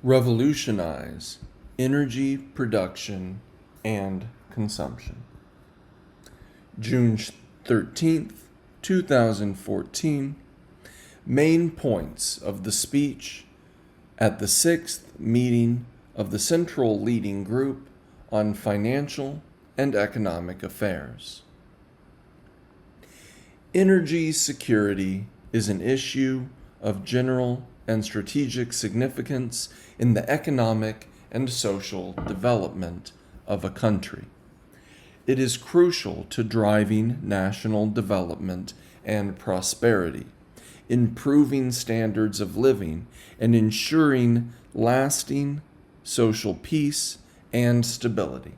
Revolutionize energy production and consumption. June 13th, 2014. Main points of the speech at the 6th meeting of the Central Leading Group on Financial and Economic Affairs. Energy security is an issue of general and strategic significance in the economic and social development of a country. It is crucial to driving national development and prosperity, improving standards of living, and ensuring lasting social peace and stability.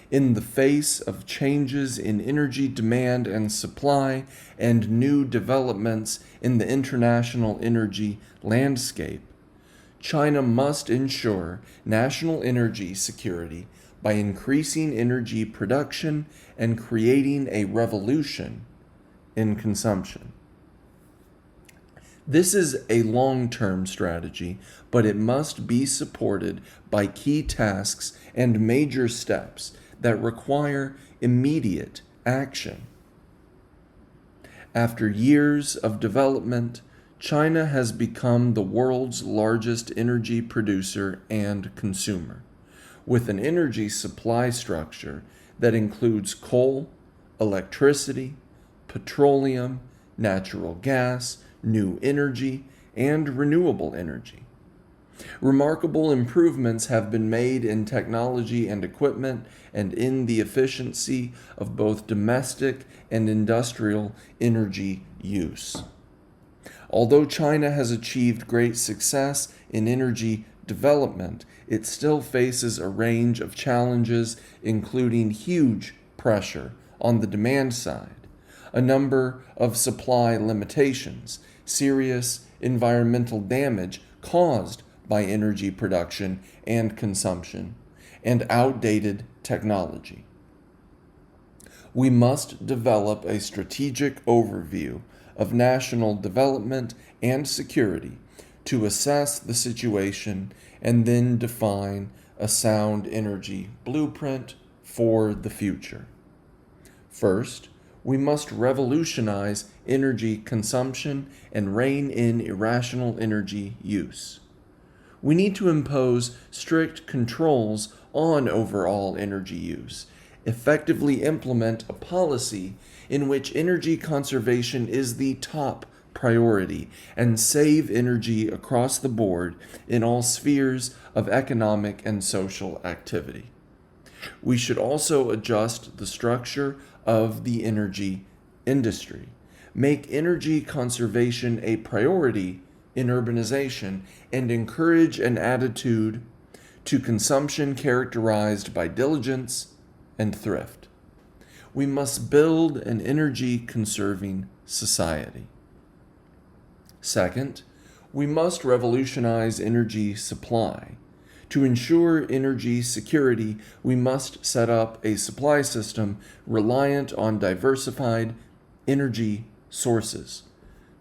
In the face of changes in energy demand and supply and new developments in the international energy landscape, China must ensure national energy security by increasing energy production and creating a revolution in consumption. This is a long-term strategy, but it must be supported by key tasks and major steps that require immediate action. After years of development, China has become the world's largest energy producer and consumer, with an energy supply structure that includes coal, electricity, petroleum, natural gas, new energy, and renewable energy. Remarkable improvements have been made in technology and equipment and in the efficiency of both domestic and industrial energy use. Although China has achieved great success in energy development, it still faces a range of challenges, including huge pressure on the demand side, a number of supply limitations, serious environmental damage caused by energy production and consumption, and outdated technology. We must develop a strategic overview of national development and security to assess the situation and then define a sound energy blueprint for the future. First, we must revolutionize energy consumption and rein in irrational energy use. We need to impose strict controls on overall energy use, effectively implement a policy in which energy conservation is the top priority, and save energy across the board in all spheres of economic and social activity. We should also adjust the structure of the energy industry, make energy conservation a priority in urbanization, and encourage an attitude to consumption characterized by diligence and thrift. We must build an energy-conserving society. Second, we must revolutionize energy supply. To ensure energy security, we must set up a supply system reliant on diversified energy sources,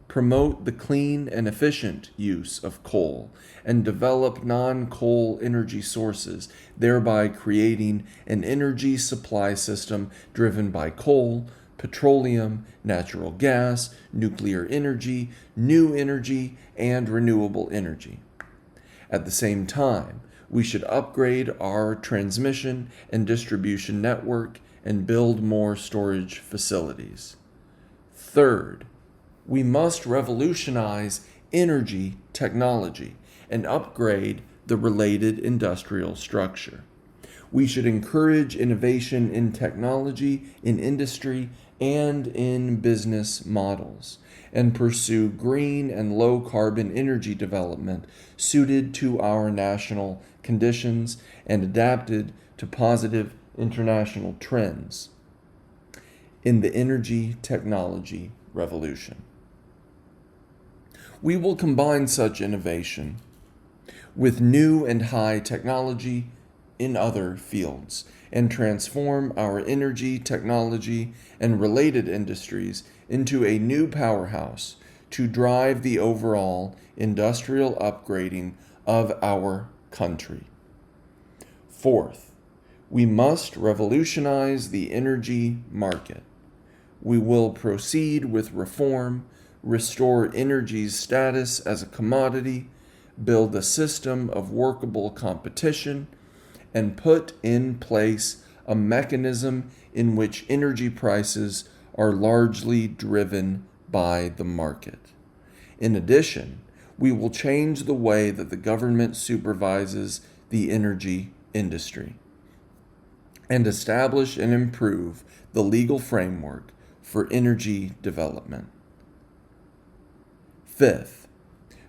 promote the clean and efficient use of coal, and develop non-coal energy sources, thereby creating an energy supply system driven by coal, petroleum, natural gas, nuclear energy, new energy, and renewable energy. At the same time, we should upgrade our transmission and distribution network and build more storage facilities. Third, we must revolutionize energy technology and upgrade the related industrial structure. We should encourage innovation in technology, in industry, and in business models, and pursue green and low-carbon energy development suited to our national conditions and adapted to positive international trends in the energy technology revolution. We will combine such innovation with new and high technology in other fields and transform our energy, technology, and related industries into a new powerhouse to drive the overall industrial upgrading of our country. Fourth, we must revolutionize the energy market. We will proceed with reform, restore energy's status as a commodity, build a system of workable competition, and put in place a mechanism in which energy prices are largely driven by the market. In addition, we will change the way that the government supervises the energy industry and establish and improve the legal framework for energy development. Fifth,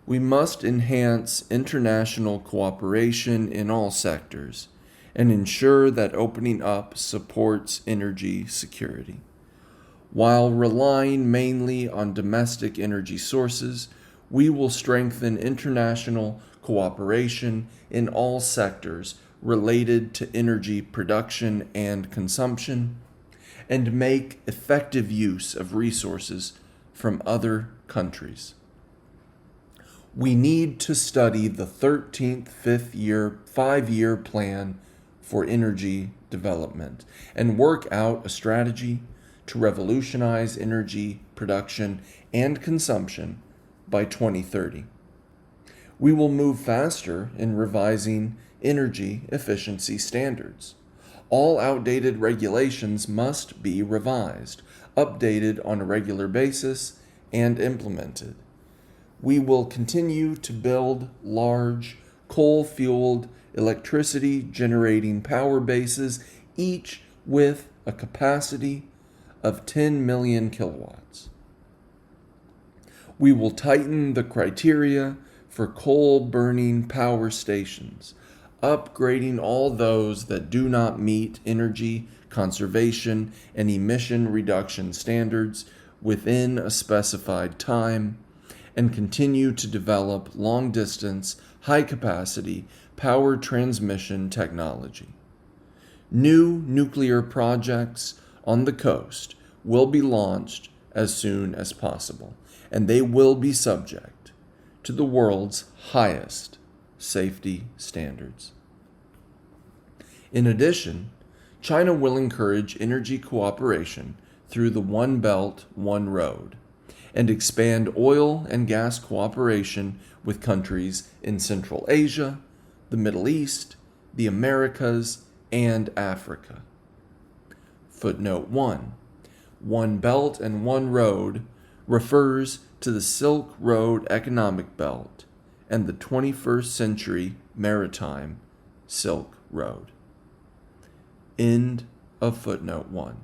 we must enhance international cooperation in all sectors and ensure that opening up supports energy security. While relying mainly on domestic energy sources, we will strengthen international cooperation in all sectors related to energy production and consumption, and make effective use of resources from other countries. We need to study the 13th five-year plan for energy development and work out a strategy to revolutionize energy production and consumption by 2030. We will move faster in revising energy efficiency standards. All outdated regulations must be revised, updated on a regular basis, and implemented. We will continue to build large coal-fueled electricity generating power bases, each with a capacity of 10 million kilowatts. We will tighten the criteria for coal-burning power stations, upgrading all those that do not meet energy conservation and emission reduction standards within a specified time, and continue to develop long-distance, high-capacity power transmission technology. New nuclear projects on the coast will be launched as soon as possible, and they will be subject to the world's highest safety standards. In addition, China will encourage energy cooperation through the One Belt, One Road, and expand oil and gas cooperation with countries in Central Asia, the Middle East, the Americas, and Africa. Footnote 1. One Belt and One Road refers to the Silk Road economic belt and the 21st century maritime Silk Road. End of footnote 1.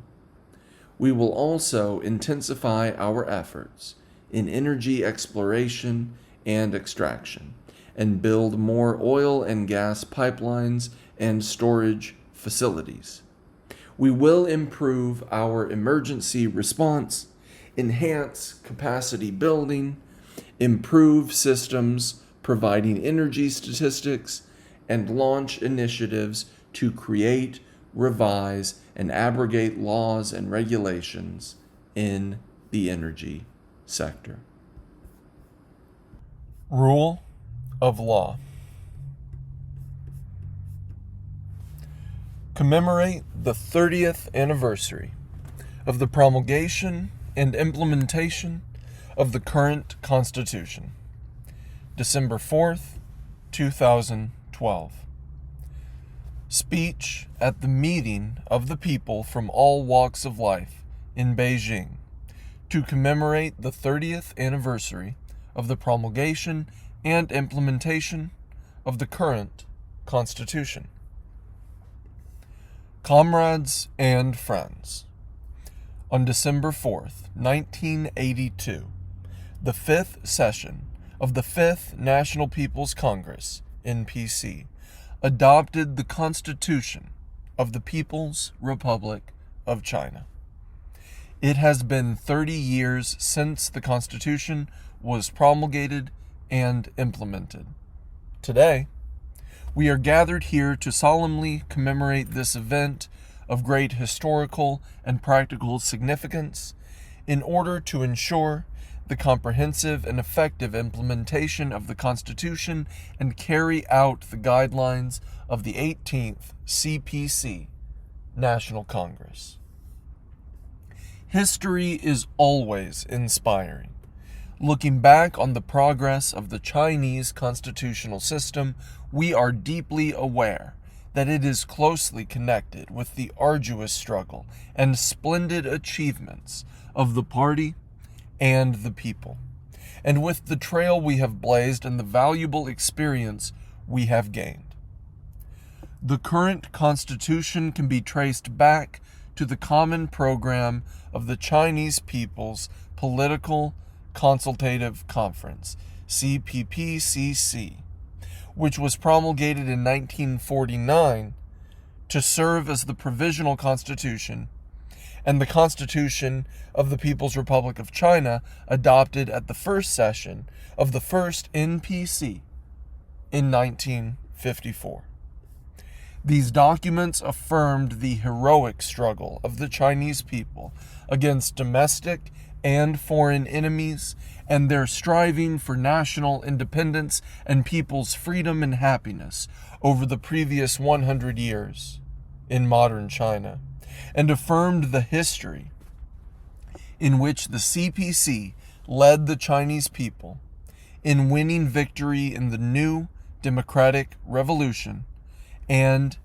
We will also intensify our efforts in energy exploration and extraction and build more oil and gas pipelines and storage facilities. We will improve our emergency response, enhance capacity building, improve systems providing energy statistics, and launch initiatives to create, revise, and abrogate laws and regulations in the energy sector. Rule of law. Commemorate the 30th anniversary of the promulgation and implementation of the current Constitution, December 4th, 2012. Speech at the meeting of the people from all walks of life in Beijing to commemorate the 30th anniversary of the promulgation and implementation of the current Constitution. Comrades and friends, on December 4th, 1982, the 5th session of the 5th National People's Congress, NPC, adopted the Constitution of the People's Republic of China. It has been 30 years since the Constitution was promulgated and implemented. Today, we are gathered here to solemnly commemorate this event of great historical and practical significance in order to ensure the comprehensive and effective implementation of the Constitution and carry out the guidelines of the 18th CPC National Congress. History is always inspiring. Looking back on the progress of the Chinese constitutional system, we are deeply aware that it is closely connected with the arduous struggle and splendid achievements of the party and the people, and with the trail we have blazed and the valuable experience we have gained. The current constitution can be traced back to the common program of the Chinese People's Political Consultative Conference, CPPCC, which was promulgated in 1949 to serve as the provisional constitution, and the Constitution of the People's Republic of China adopted at the first session of the first NPC in 1954. These documents affirmed the heroic struggle of the Chinese people against domestic and foreign enemies, and their striving for national independence and people's freedom and happiness over the previous 100 years in modern China, and affirmed the history in which the CPC led the Chinese people in winning victory in the new democratic revolution and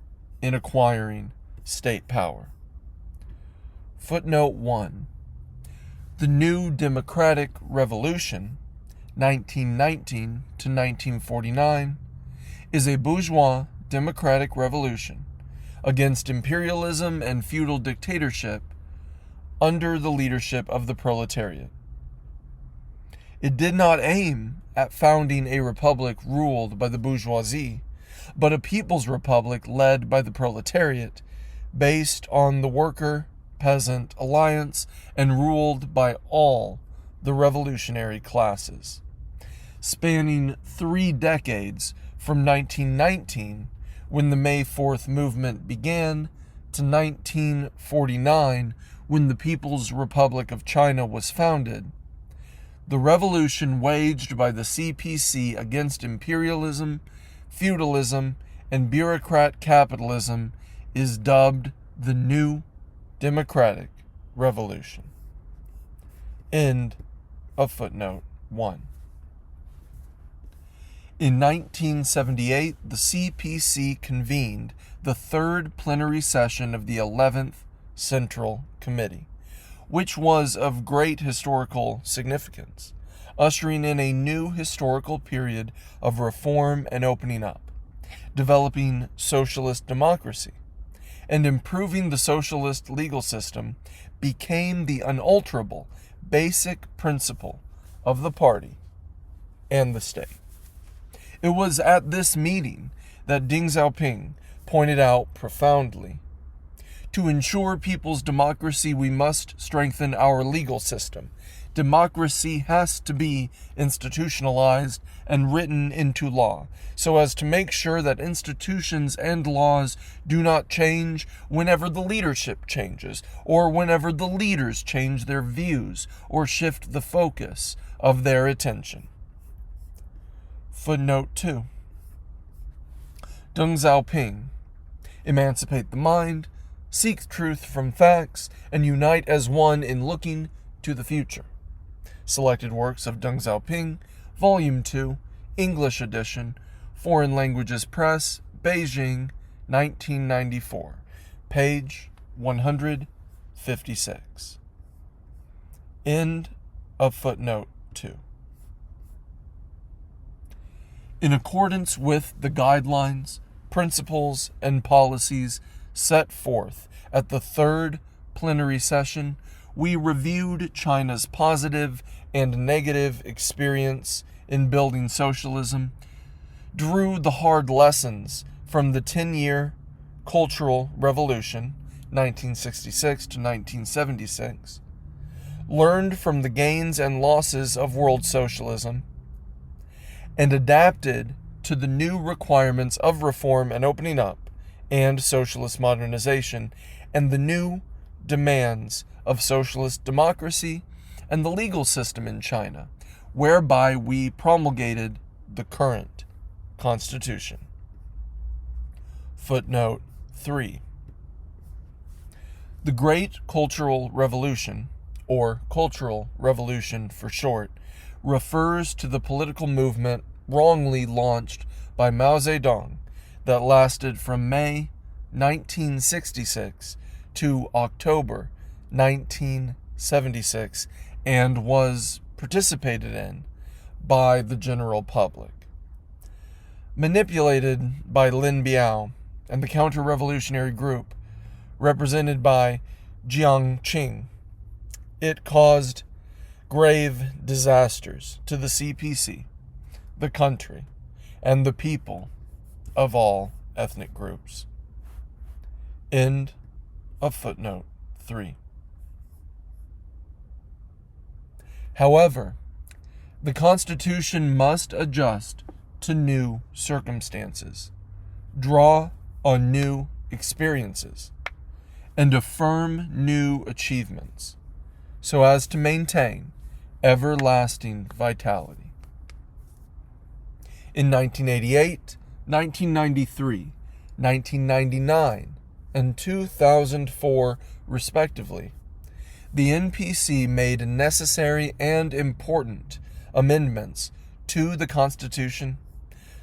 in acquiring state power. Footnote 1. The new democratic revolution, 1919 to 1949, is a bourgeois democratic revolution against imperialism and feudal dictatorship under the leadership of the proletariat. It did not aim at founding a republic ruled by the bourgeoisie, but a people's republic led by the proletariat, based on the worker-peasant alliance and ruled by all the revolutionary classes. Spanning 3 decades from 1919, when the May 4th movement began, to 1949, when the People's Republic of China was founded, the revolution waged by the CPC against imperialism, feudalism, and bureaucrat capitalism is dubbed the New Democratic Revolution. End of footnote 1. In 1978, the CPC convened the 3rd plenary session of the 11th Central Committee, which was of great historical significance, ushering in a new historical period of reform and opening up, developing socialist democracy, and improving the socialist legal system became the unalterable basic principle of the party and the state. It was at this meeting that Deng Xiaoping pointed out profoundly, to ensure people's democracy, we must strengthen our legal system. Democracy has to be institutionalized and written into law, so as to make sure that institutions and laws do not change whenever the leadership changes, or whenever the leaders change their views or shift the focus of their attention. Footnote 2. Deng Xiaoping, emancipate the mind, seek truth from facts, and unite as one in looking to the future. Selected works of Deng Xiaoping, Volume 2, English edition, Foreign Languages Press, Beijing, 1994, page 156. End of footnote 2. In accordance with the guidelines, principles, and policies set forth at the 3rd plenary session, we reviewed China's positive and negative experience in building socialism, drew the hard lessons from the 10-year Cultural Revolution, 1966 to 1976, learned from the gains and losses of world socialism, and adapted to the new requirements of reform and opening up and socialist modernization, and the new demands of socialist democracy and the legal system in China, whereby we promulgated the current Constitution. Footnote 3. The Great Cultural Revolution, or Cultural Revolution for short, refers to the political movement wrongly launched by Mao Zedong that lasted from May 1966 to October 1976 and was participated in by the general public. Manipulated by Lin Biao and the counter-revolutionary group represented by Jiang Qing, it caused grave disasters to the CPC, the country, and the people of all ethnic groups. End of footnote 3. However, the Constitution must adjust to new circumstances, draw on new experiences, and affirm new achievements, so as to maintain everlasting vitality. In 1988, 1993, 1999, and 2004, respectively, the NPC made necessary and important amendments to the Constitution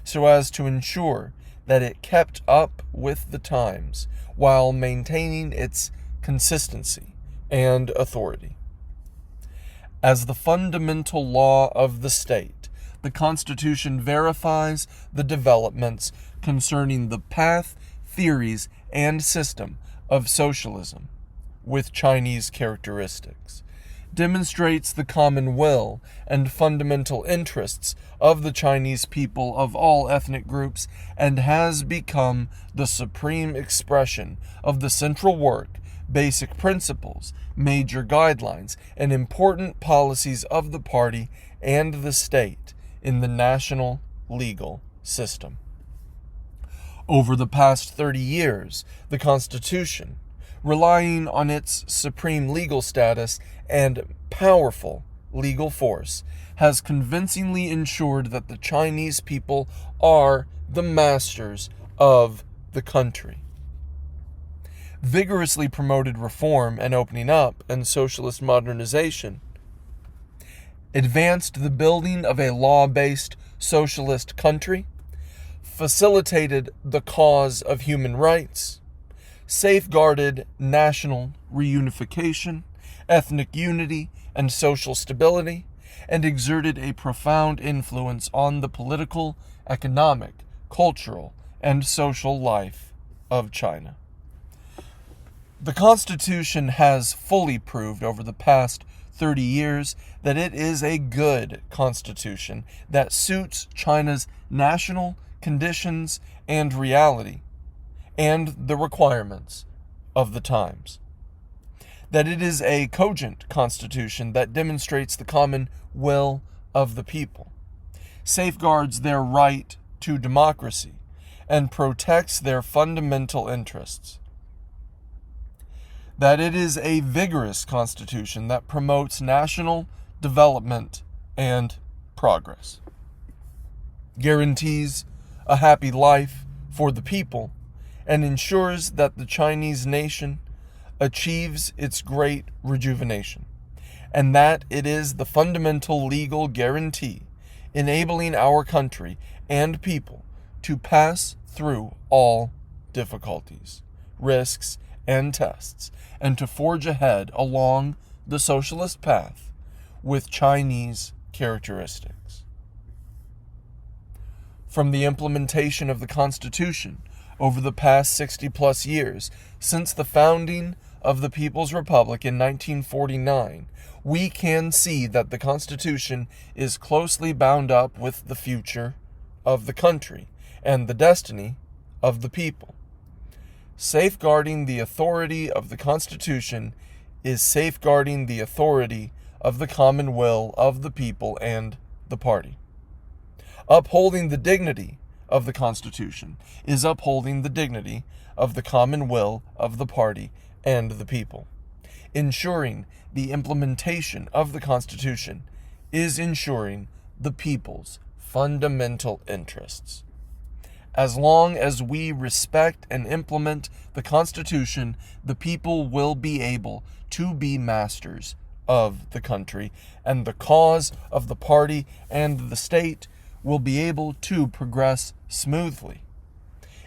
so as to ensure that it kept up with the times while maintaining its consistency and authority. As the fundamental law of the state, the Constitution verifies the developments concerning the path, theories, and system of socialism with Chinese characteristics, demonstrates the common will and fundamental interests of the Chinese people of all ethnic groups, and has become the supreme expression of the central work, basic principles, major guidelines, and important policies of the party and the state in the national legal system. Over the past 30 years, the Constitution, relying on its supreme legal status and powerful legal force, has convincingly ensured that the Chinese people are the masters of the country, vigorously promoted reform and opening up and socialist modernization, advanced the building of a law-based socialist country, facilitated the cause of human rights, safeguarded national reunification, ethnic unity, and social stability, and exerted a profound influence on the political, economic, cultural, and social life of China. The Constitution has fully proved over the past 30 years that it is a good Constitution that suits China's national conditions and reality, and the requirements of the times. That it is a cogent Constitution that demonstrates the common will of the people, safeguards their right to democracy, and protects their fundamental interests. That it is a vigorous Constitution that promotes national development and progress, guarantees a happy life for the people, and ensures that the Chinese nation achieves its great rejuvenation, and that it is the fundamental legal guarantee enabling our country and people to pass through all difficulties, risks, and tests, and to forge ahead along the socialist path with Chinese characteristics. From the implementation of the Constitution over the past 60-plus years, since the founding of the People's Republic in 1949, we can see that the Constitution is closely bound up with the future of the country and the destiny of the people. Safeguarding the authority of the Constitution is safeguarding the authority of the common will of the people and the party. Upholding the dignity of the Constitution is upholding the dignity of the common will of the party and the people. Ensuring the implementation of the Constitution is ensuring the people's fundamental interests. As long as we respect and implement the Constitution, the people will be able to be masters of the country, and the cause of the party and the state will be able to progress smoothly.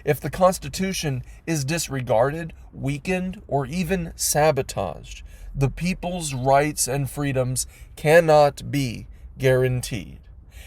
If the Constitution is disregarded, weakened, or even sabotaged, the people's rights and freedoms cannot be guaranteed,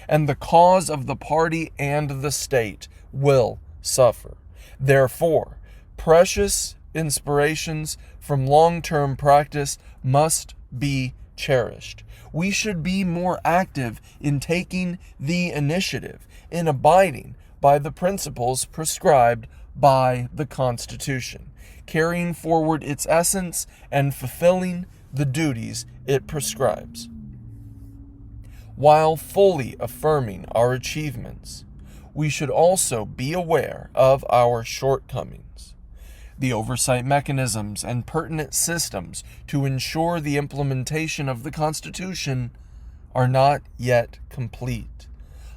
and the cause of the party and the state will suffer. Therefore, precious inspirations from long-term practice must be cherished. We should be more active in taking the initiative, in abiding by the principles prescribed by the Constitution, carrying forward its essence and fulfilling the duties it prescribes, while fully affirming our achievements. We should also be aware of our shortcomings. The oversight mechanisms and pertinent systems to ensure the implementation of the Constitution are not yet complete.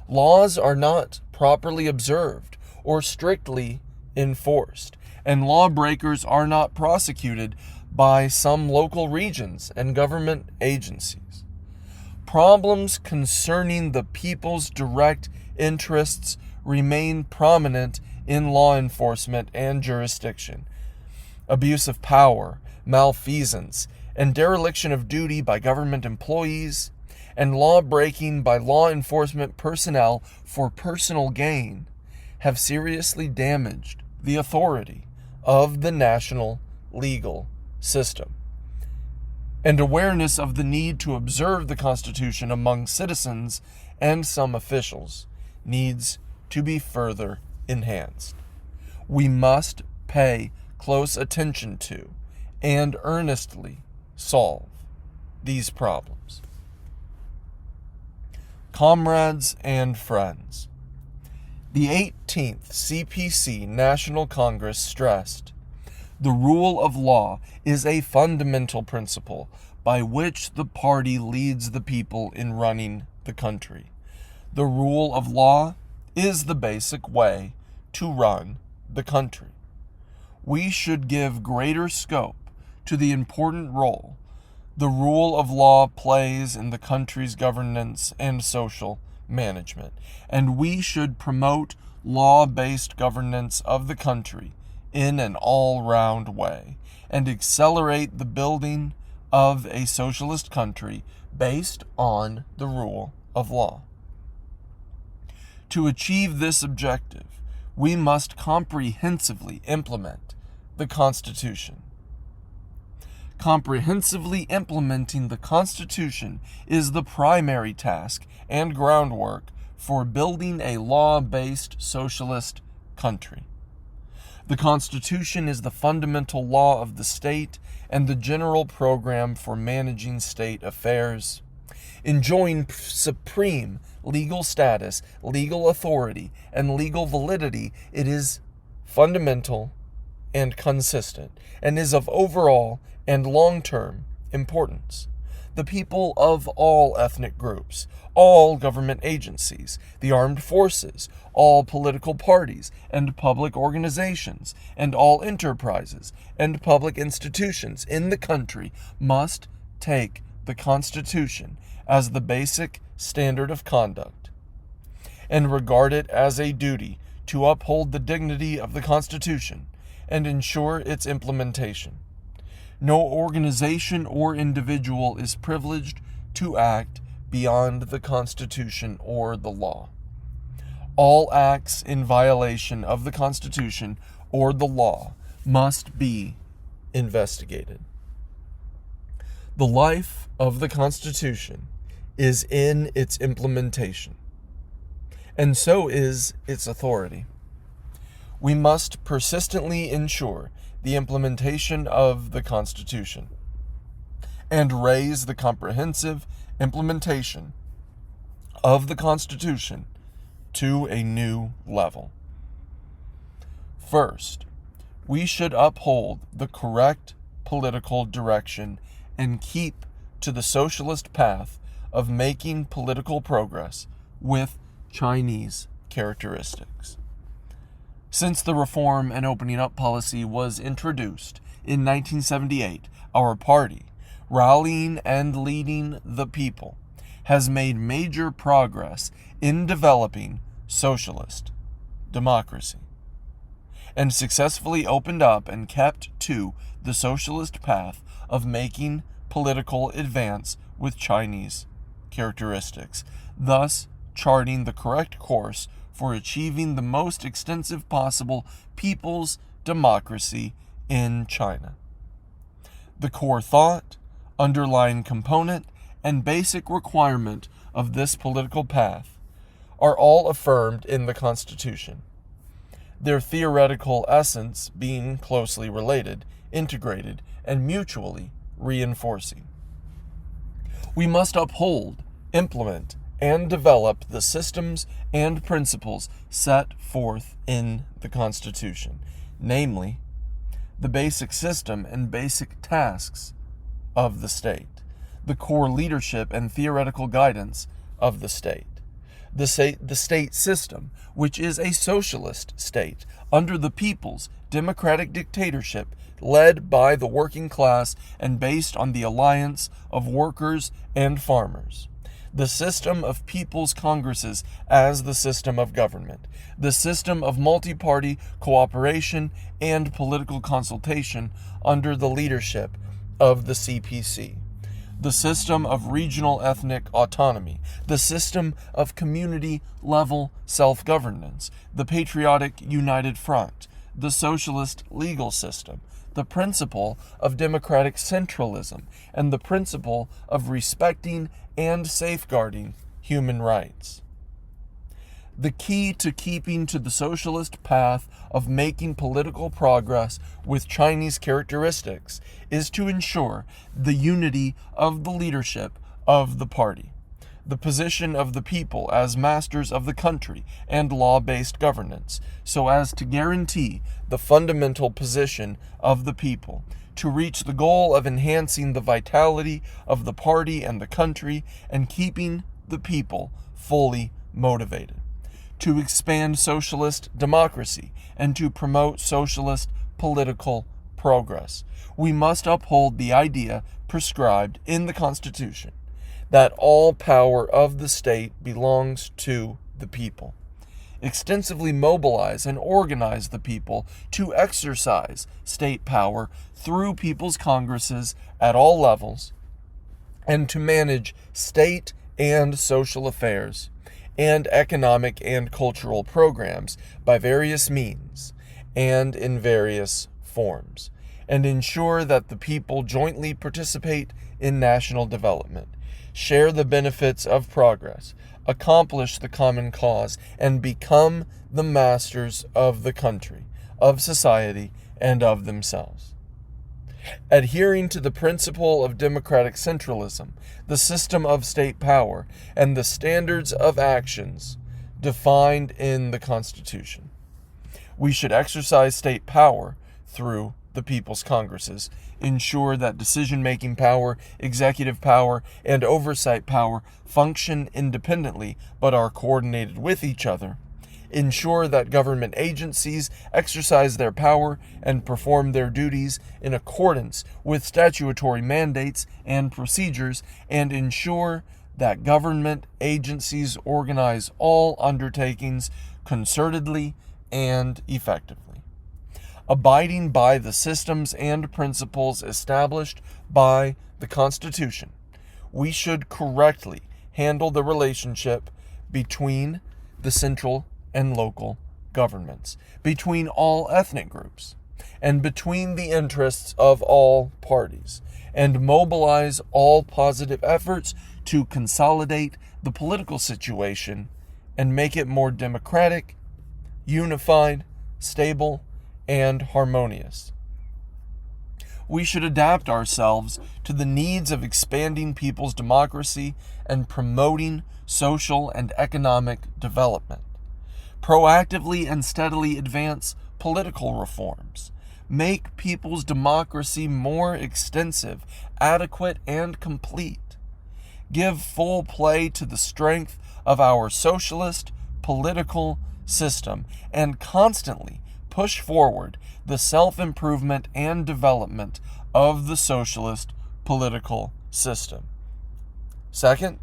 Laws are not properly observed or strictly enforced, and lawbreakers are not prosecuted by some local regions and government agencies. Problems concerning the people's direct interests remain prominent in law enforcement and jurisdiction. Abuse of power, malfeasance, and dereliction of duty by government employees, and law-breaking by law enforcement personnel for personal gain have seriously damaged the authority of the national legal system. And awareness of the need to observe the Constitution among citizens and some officials needs to be further enhanced. We must pay close attention to and earnestly solve these problems. Comrades and friends, the 18th CPC National Congress stressed, the rule of law is a fundamental principle by which the party leads the people in running the country. The rule of law is the basic way to run the country. We should give greater scope to the important role the rule of law plays in the country's governance and social management, and we should promote law-based governance of the country in an all-round way, and accelerate the building of a socialist country based on the rule of law. To achieve this objective, we must comprehensively implement the Constitution. Comprehensively implementing the Constitution is the primary task and groundwork for building a law-based socialist country. The Constitution is the fundamental law of the state and the general program for managing state affairs. Enjoying supreme legal status, legal authority, and legal validity, it is fundamental and consistent, and is of overall and long-term importance. The people of all ethnic groups, all government agencies, the armed forces, all political parties and public organizations, and all enterprises and public institutions in the country must take the Constitution as the basic standard of conduct, and regard it as a duty to uphold the dignity of the Constitution and ensure its implementation. No organization or individual is privileged to act beyond the Constitution or the law. All acts in violation of the Constitution or the law must be investigated. The life of the Constitution is in its implementation, and so is its authority. We must persistently ensure the implementation of the Constitution and raise the comprehensive implementation of the Constitution to a new level. First, we should uphold the correct political direction and keep to the socialist path of making political progress with Chinese characteristics. Since the reform and opening up policy was introduced in 1978, our party, rallying and leading the people, has made major progress in developing socialist democracy and successfully opened up and kept to the socialist path of making political advance with Chinese characteristics, thus charting the correct course for achieving the most extensive possible people's democracy in China. The core thought, underlying component, and basic requirement of this political path are all affirmed in the Constitution, their theoretical essence being closely related, integrated, and mutually reinforcing. We must uphold, implement, and develop the systems and principles set forth in the Constitution, namely, the basic system and basic tasks of the state, the core leadership and theoretical guidance of the state, the state system, which is a socialist state under the people's democratic dictatorship led by the working class and based on the alliance of workers and farmers. The system of people's congresses as the system of government, the system of multi-party cooperation and political consultation under the leadership of the CPC, the system of regional ethnic autonomy, the system of community-level self-governance, the patriotic united front, the socialist legal system, the principle of democratic centralism, and the principle of respecting and safeguarding human rights. The key to keeping to the socialist path of making political progress with Chinese characteristics is to ensure the unity of the leadership of the party, the position of the people as masters of the country and law-based governance, so as to guarantee the fundamental position of the people, to reach the goal of enhancing the vitality of the party and the country and keeping the people fully motivated, to expand socialist democracy and to promote socialist political progress. We must uphold the idea prescribed in the Constitution that all power of the state belongs to the people. Extensively mobilize and organize the people to exercise state power through people's congresses at all levels, and to manage state and social affairs and economic and cultural programs by various means and in various forms, and ensure that the people jointly participate in national development, share the benefits of progress, accomplish the common cause, and become the masters of the country, of society, and of themselves. Adhering to the principle of democratic centralism, the system of state power, and the standards of actions defined in the Constitution. We should exercise state power through the people's congresses, ensure that decision-making power, executive power, and oversight power function independently but are coordinated with each other, ensure that government agencies exercise their power and perform their duties in accordance with statutory mandates and procedures, and ensure that government agencies organize all undertakings concertedly and effectively. Abiding by the systems and principles established by the Constitution, we should correctly handle the relationship between the central and local governments, between all ethnic groups, and between the interests of all parties, and mobilize all positive efforts to consolidate the political situation and make it more democratic, unified, stable, and harmonious. We should adapt ourselves to the needs of expanding people's democracy and promoting social and economic development. Proactively and steadily advance political reforms, make people's democracy more extensive, adequate, and complete. Give full play to the strength of our socialist political system and constantly push forward the self-improvement and development of the socialist political system. Second,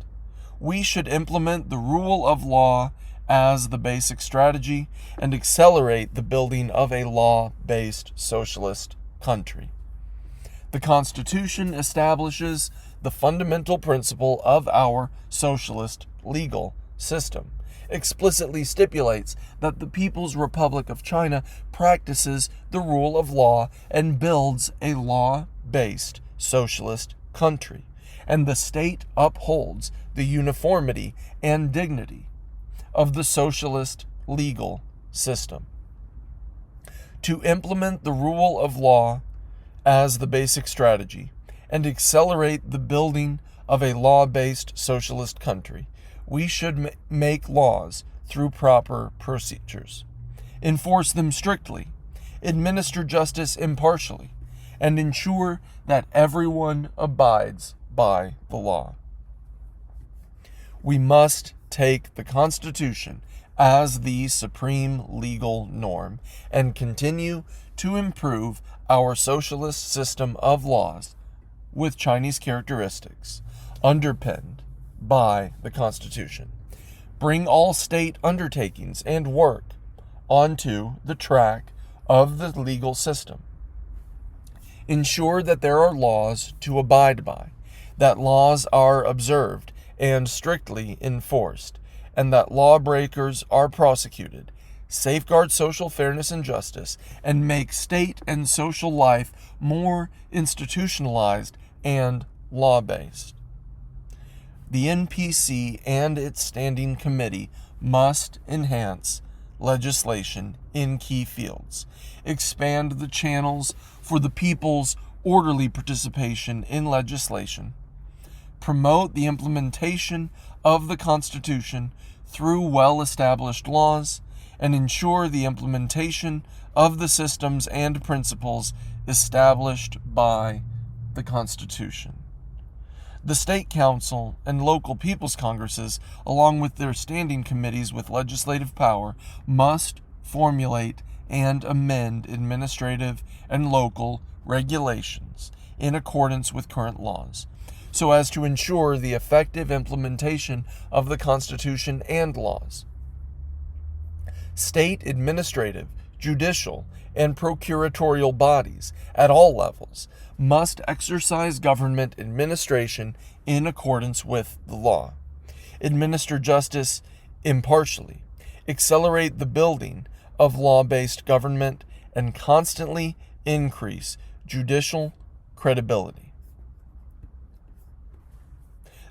we should implement the rule of law as the basic strategy and accelerate the building of a law-based socialist country. The Constitution establishes the fundamental principle of our socialist legal system, explicitly stipulates that the People's Republic of China practices the rule of law and builds a law-based socialist country, and the state upholds the uniformity and dignity of the socialist legal system. To implement the rule of law as the basic strategy and accelerate the building of a law-based socialist country, we should make laws through proper procedures, enforce them strictly, administer justice impartially, and ensure that everyone abides by the law. We must take the Constitution as the supreme legal norm and continue to improve our socialist system of laws with Chinese characteristics, underpinned by the Constitution. Bring all state undertakings and work onto the track of the legal system. Ensure that there are laws to abide by, that laws are observed and strictly enforced, and that lawbreakers are prosecuted. Safeguard social fairness and justice, and make state and social life more institutionalized and law-based. The NPC and its standing committee must enhance legislation in key fields, expand the channels for the people's orderly participation in legislation, promote the implementation of the Constitution through well-established laws, and ensure the implementation of the systems and principles established by the Constitution. The State Council and local people's congresses, along with their standing committees with legislative power, must formulate and amend administrative and local regulations in accordance with current laws, so as to ensure the effective implementation of the Constitution and laws. State administrative, judicial, and procuratorial bodies at all levels must exercise government administration in accordance with the law, administer justice impartially, accelerate the building of law-based government, and constantly increase judicial credibility.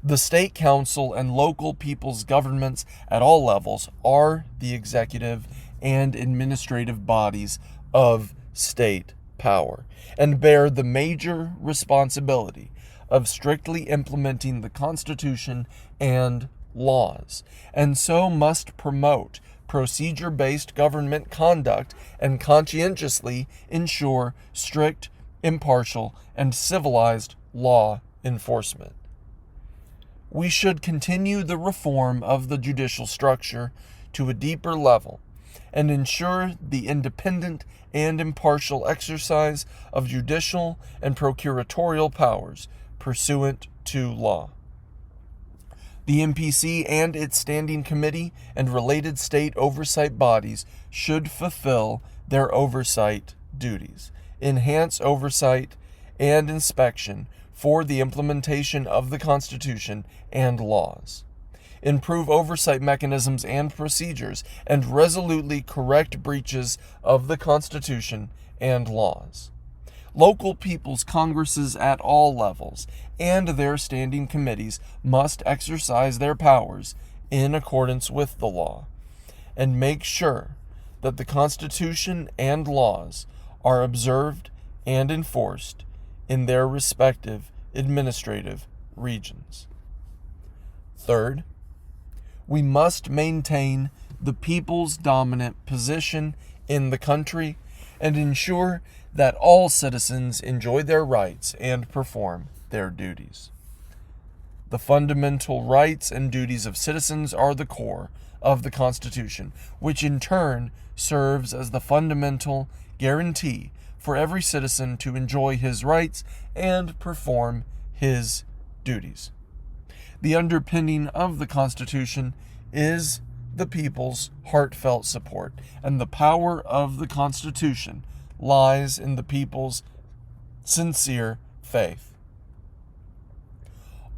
The State Council and local people's governments at all levels are the executive and administrative bodies of state power and bear the major responsibility of strictly implementing the Constitution and laws, and so must promote procedure-based government conduct and conscientiously ensure strict, impartial, and civilized law enforcement. We should continue the reform of the judicial structure to a deeper level and ensure the independent and impartial exercise of judicial and procuratorial powers pursuant to law. The MPC and its standing committee and related state oversight bodies should fulfill their oversight duties, enhance oversight and inspection for the implementation of the Constitution and laws, improve oversight mechanisms and procedures, and resolutely correct breaches of the Constitution and laws. Local people's congresses at all levels and their standing committees must exercise their powers in accordance with the law and make sure that the Constitution and laws are observed and enforced in their respective administrative regions. Third, we must maintain the people's dominant position in the country and ensure that all citizens enjoy their rights and perform their duties. The fundamental rights and duties of citizens are the core of the Constitution, which in turn serves as the fundamental guarantee for every citizen to enjoy his rights and perform his duties. The underpinning of the Constitution is the people's heartfelt support, and the power of the Constitution lies in the people's sincere faith.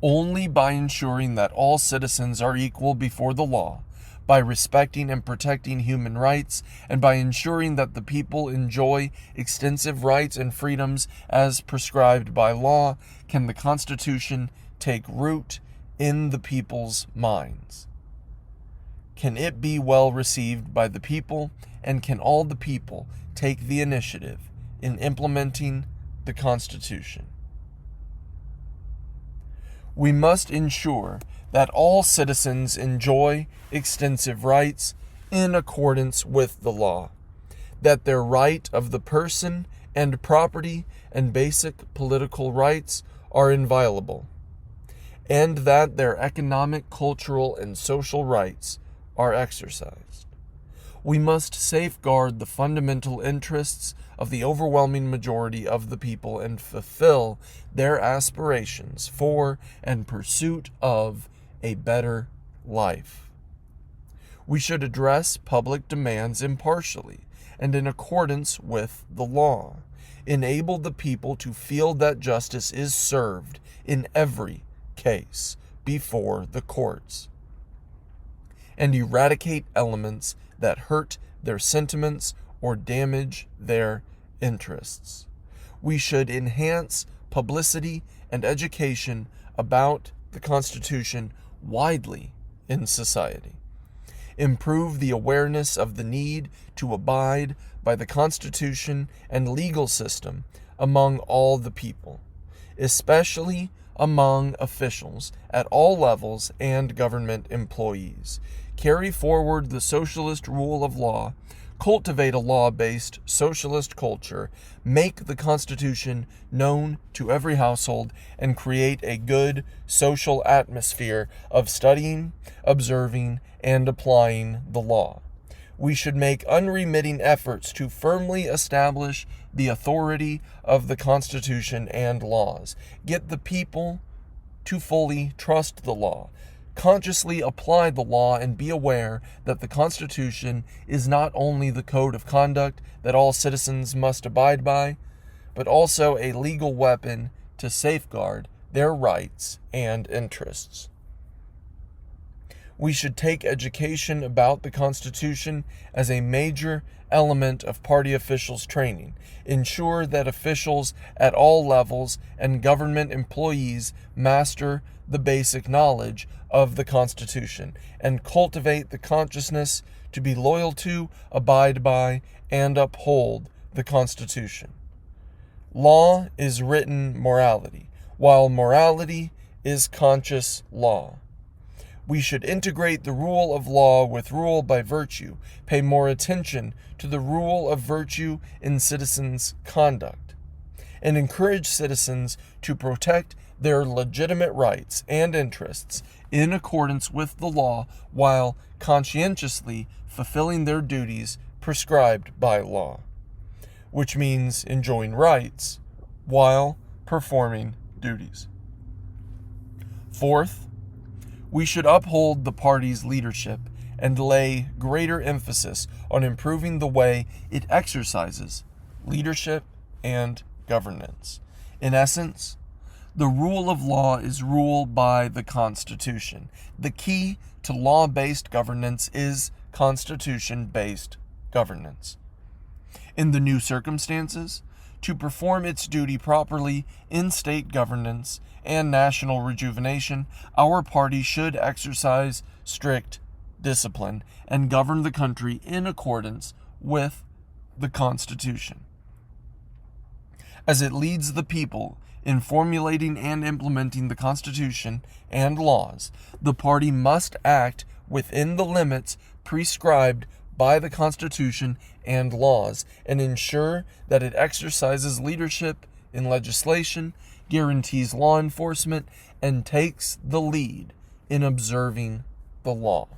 Only by ensuring that all citizens are equal before the law, by respecting and protecting human rights, and by ensuring that the people enjoy extensive rights and freedoms as prescribed by law, can the Constitution take root in the people's minds. Can it be well received by the people, and can all the people take the initiative in implementing the Constitution? We must ensure that all citizens enjoy extensive rights in accordance with the law, that their right of the person and property and basic political rights are inviolable, and that their economic, cultural, and social rights are exercised. We must safeguard the fundamental interests of the overwhelming majority of the people and fulfill their aspirations for and pursuit of a better life. We should address public demands impartially and in accordance with the law, enable the people to feel that justice is served in every case before the courts, and eradicate elements that hurt their sentiments or damage their interests. We should enhance publicity and education about the Constitution widely in society, improve the awareness of the need to abide by the Constitution and legal system among all the people, especially among officials at all levels and government employees. Carry forward the socialist rule of law, cultivate a law-based socialist culture, make the Constitution known to every household, and create a good social atmosphere of studying, observing, and applying the law. We should make unremitting efforts to firmly establish the authority of the Constitution and laws, get the people to fully trust the law, consciously apply the law, and be aware that the Constitution is not only the code of conduct that all citizens must abide by, but also a legal weapon to safeguard their rights and interests. We should take education about the Constitution as a major element of party officials' training, ensure that officials at all levels and government employees master the basic knowledge of the Constitution, and cultivate the consciousness to be loyal to, abide by, and uphold the Constitution. Law is written morality, while morality is conscious law. We should integrate the rule of law with rule by virtue, pay more attention to the rule of virtue in citizens' conduct, and encourage citizens to protect their legitimate rights and interests in accordance with the law while conscientiously fulfilling their duties prescribed by law, which means enjoying rights while performing duties. Fourth, we should uphold the party's leadership and lay greater emphasis on improving the way it exercises leadership and governance. In essence, the rule of law is rule by the Constitution. The key to law-based governance is Constitution-based governance. In the new circumstances, to perform its duty properly in state governance and national rejuvenation, our party should exercise strict discipline and govern the country in accordance with the Constitution. As it leads the people in formulating and implementing the Constitution and laws, the party must act within the limits prescribed by the Constitution and laws, and ensure that it exercises leadership in legislation, guarantees law enforcement, and takes the lead in observing the law.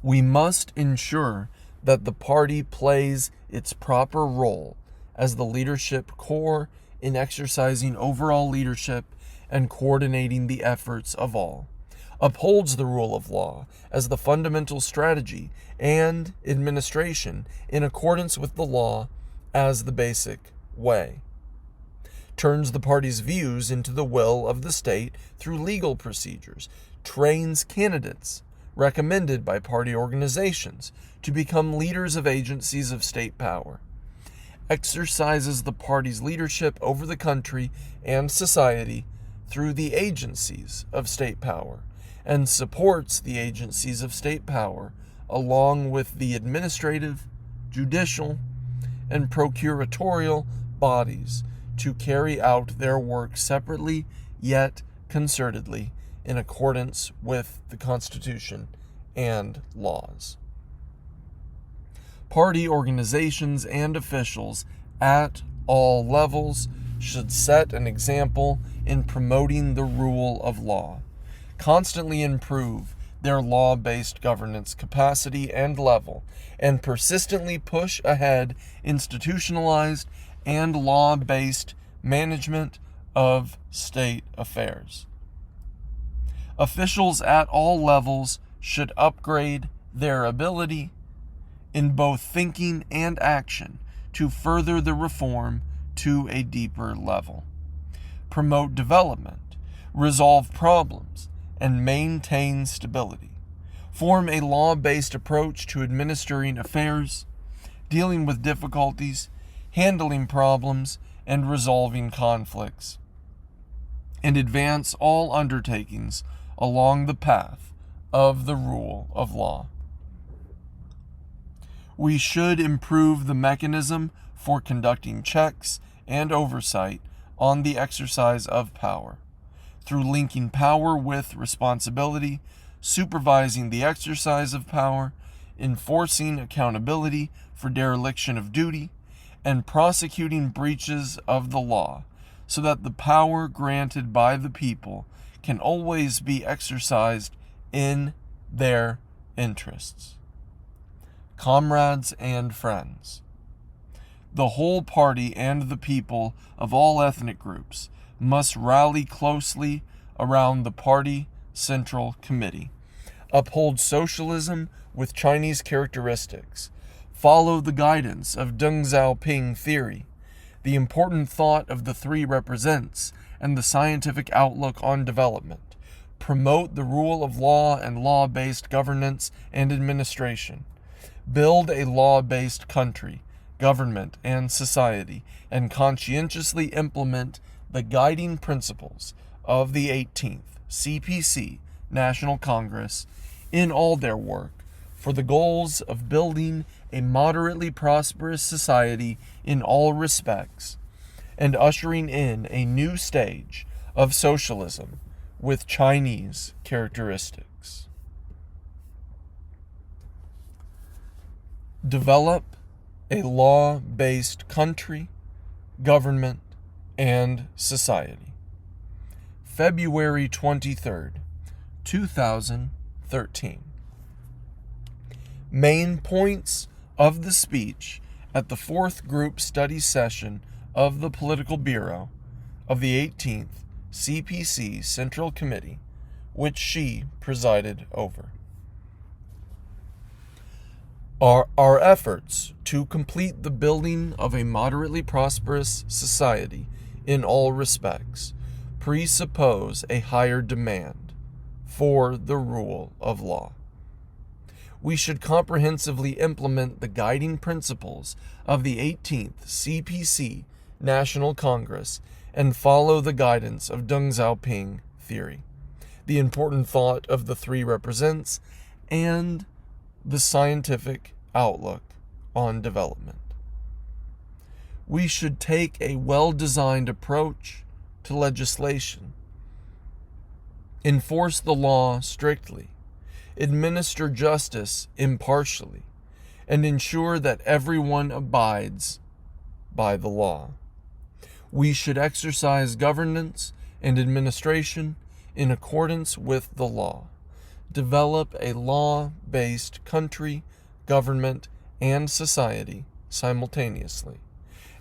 We must ensure that the party plays its proper role as the leadership core in exercising overall leadership and coordinating the efforts of all, upholds the rule of law as the fundamental strategy and administration in accordance with the law as the basic way, turns the party's views into the will of the state through legal procedures, trains candidates recommended by party organizations to become leaders of agencies of state power, exercises the party's leadership over the country and society through the agencies of state power, and supports the agencies of state power along with the administrative, judicial, and procuratorial bodies to carry out their work separately yet concertedly in accordance with the Constitution and laws. Party organizations and officials at all levels should set an example in promoting the rule of law, constantly improve their law-based governance capacity and level, and persistently push ahead institutionalized and law-based management of state affairs. Officials at all levels should upgrade their ability in both thinking and action to further the reform to a deeper level, promote development, resolve problems, and maintain stability, form a law-based approach to administering affairs, dealing with difficulties, handling problems, and resolving conflicts, and advance all undertakings along the path of the rule of law. We should improve the mechanism for conducting checks and oversight on the exercise of power, through linking power with responsibility, supervising the exercise of power, enforcing accountability for dereliction of duty, and prosecuting breaches of the law, so that the power granted by the people can always be exercised in their interests. Comrades and friends, the whole party and the people of all ethnic groups must rally closely around the Party Central Committee, uphold socialism with Chinese characteristics, follow the guidance of Deng Xiaoping theory, the important thought of the three represents, and the scientific outlook on development, promote the rule of law and law-based governance and administration, build a law-based country, government, and society, and conscientiously implement the guiding principles of the 18th CPC National Congress in all their work for the goals of building a moderately prosperous society in all respects and ushering in a new stage of socialism with Chinese characteristics. Develop a law-based country, government, and society. February 23rd, 2013. Main points of the speech at the 4th Group Study Session of the Political Bureau of the 18th CPC Central Committee, which Xi presided over. Our efforts to complete the building of a moderately prosperous society in all respects presuppose a higher demand for the rule of law. We should comprehensively implement the guiding principles of the 18th CPC National Congress and follow the guidance of Deng Xiaoping theory, the important thought of the three represents, and the scientific outlook on development. We should take a well-designed approach to legislation, enforce the law strictly, administer justice impartially, and ensure that everyone abides by the law. We should exercise governance and administration in accordance with the law, develop a law-based country, government, and society simultaneously,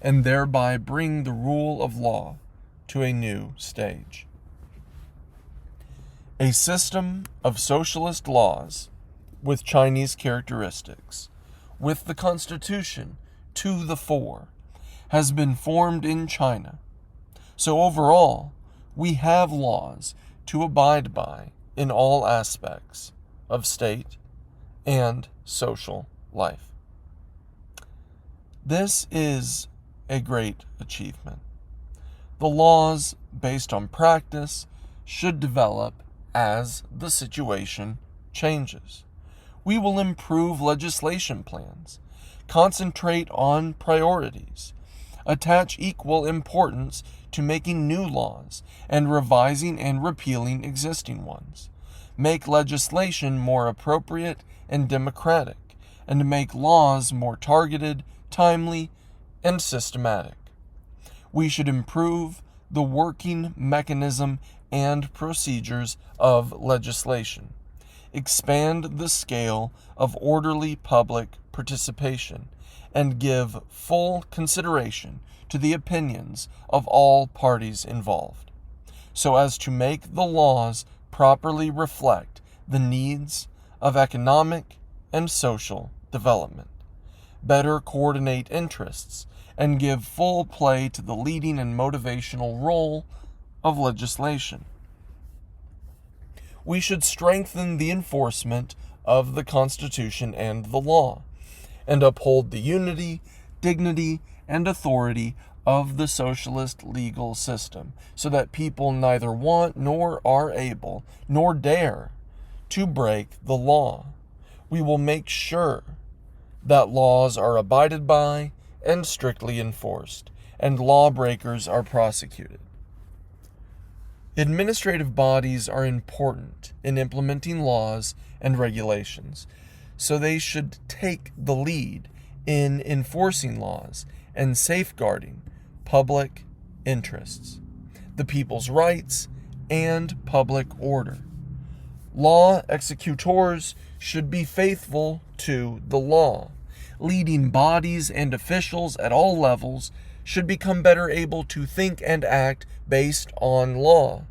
and thereby bring the rule of law to a new stage. A system of socialist laws with Chinese characteristics, with the Constitution to the fore, has been formed in China. So overall, we have laws to abide by in all aspects of state and social life. This is a great achievement. The laws, based on practice, should develop as the situation changes. We will improve legislation plans, concentrate on priorities, attach equal importance to making new laws and revising and repealing existing ones, make legislation more appropriate and democratic, and make laws more targeted, timely, and systematic. We should improve the working mechanism and procedures of legislation, expand the scale of orderly public participation, and give full consideration to the opinions of all parties involved, so as to make the laws properly reflect the needs of economic and social development, better coordinate interests, and give full play to the leading and motivational role of legislation. We should strengthen the enforcement of the Constitution and the law, and uphold the unity, dignity, and authority of the socialist legal system, so that people neither want nor are able, nor dare, to break the law. We will make sure that laws are abided by and strictly enforced, and lawbreakers are prosecuted. Administrative bodies are important in implementing laws and regulations, so they should take the lead in enforcing laws and safeguarding public interests, the people's rights, and public order. Law executors should be faithful to the law. Leading bodies and officials at all levels should become better able to think and act based on law,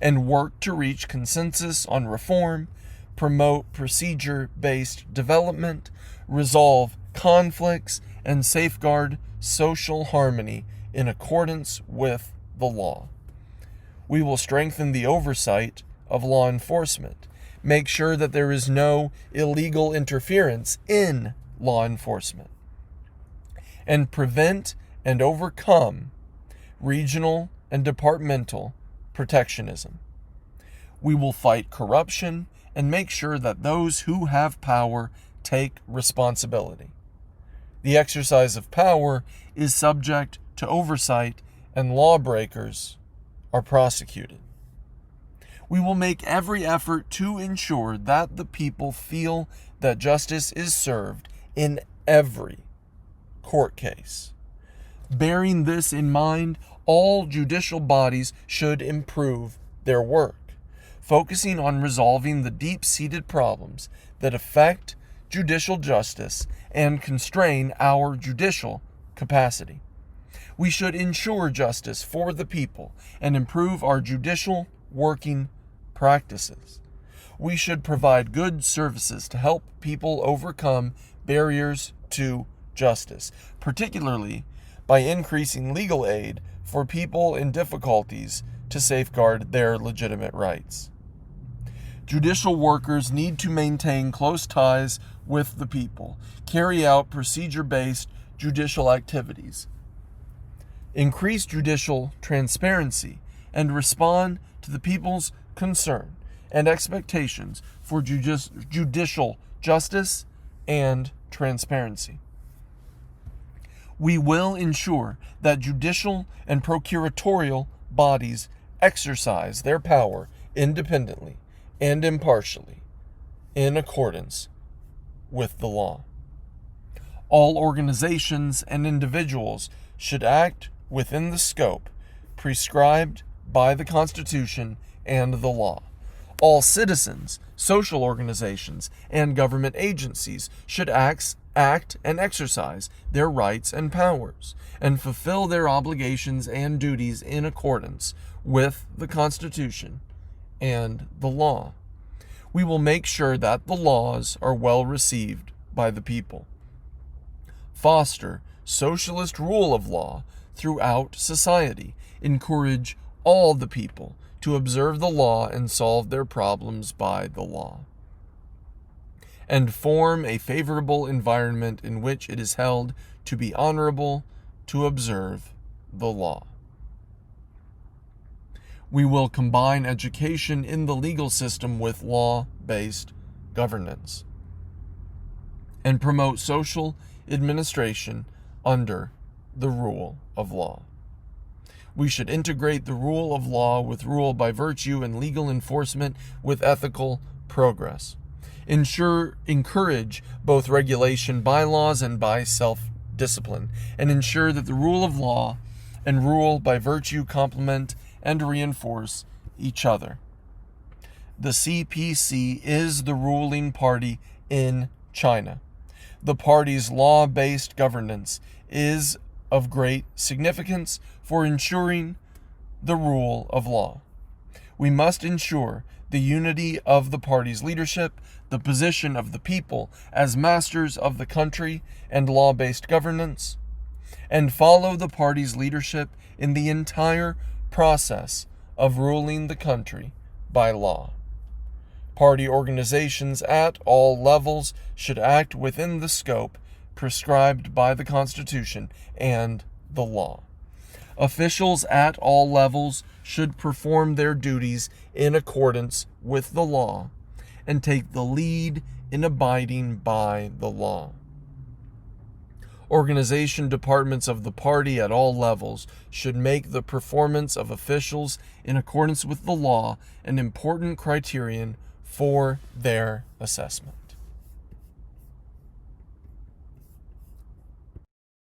and work to reach consensus on reform, promote procedure-based development, resolve conflicts, and safeguard social harmony in accordance with the law. We will strengthen the oversight of law enforcement, make sure that there is no illegal interference in law enforcement, and prevent and overcome regional and departmental protectionism. We will fight corruption and make sure that those who have power take responsibility. The exercise of power is subject to oversight, and lawbreakers are prosecuted. We will make every effort to ensure that the people feel that justice is served in every court case. Bearing this in mind, all judicial bodies should improve their work, focusing on resolving the deep-seated problems that affect judicial justice and constrain our judicial capacity. We should ensure justice for the people and improve our judicial working practices. We should provide good services to help people overcome barriers to justice, particularly by increasing legal aid for people in difficulties to safeguard their legitimate rights. Judicial workers need to maintain close ties with the people, carry out procedure-based judicial activities, increase judicial transparency, and respond to the people's concern and expectations for judicial justice and transparency. We will ensure that judicial and procuratorial bodies exercise their power independently and impartially, in accordance with the law. All organizations and individuals should act within the scope prescribed by the Constitution and the law. All citizens, social organizations, and government agencies should act and exercise their rights and powers, and fulfill their obligations and duties in accordance with the Constitution and the law. We will make sure that the laws are well received by the people. Foster socialist rule of law throughout society. Encourage all the people to observe the law and solve their problems by the law. And form a favorable environment in which it is held to be honorable to observe the law. We will combine education in the legal system with law-based governance and promote social administration under the rule of law. We should integrate the rule of law with rule by virtue and legal enforcement with ethical progress. Encourage both regulation by laws and by self-discipline, and ensure that the rule of law and rule by virtue complement and reinforce each other. The CPC is the ruling party in China. The party's law-based governance is of great significance for ensuring the rule of law. We must ensure the unity of the party's leadership, the position of the people as masters of the country and law-based governance, and follow the party's leadership in the entire process of ruling the country by law. Party organizations at all levels should act within the scope prescribed by the Constitution and the law. Officials at all levels should perform their duties in accordance with the law and take the lead in abiding by the law. Organization departments of the party at all levels should make the performance of officials in accordance with the law an important criterion for their assessment.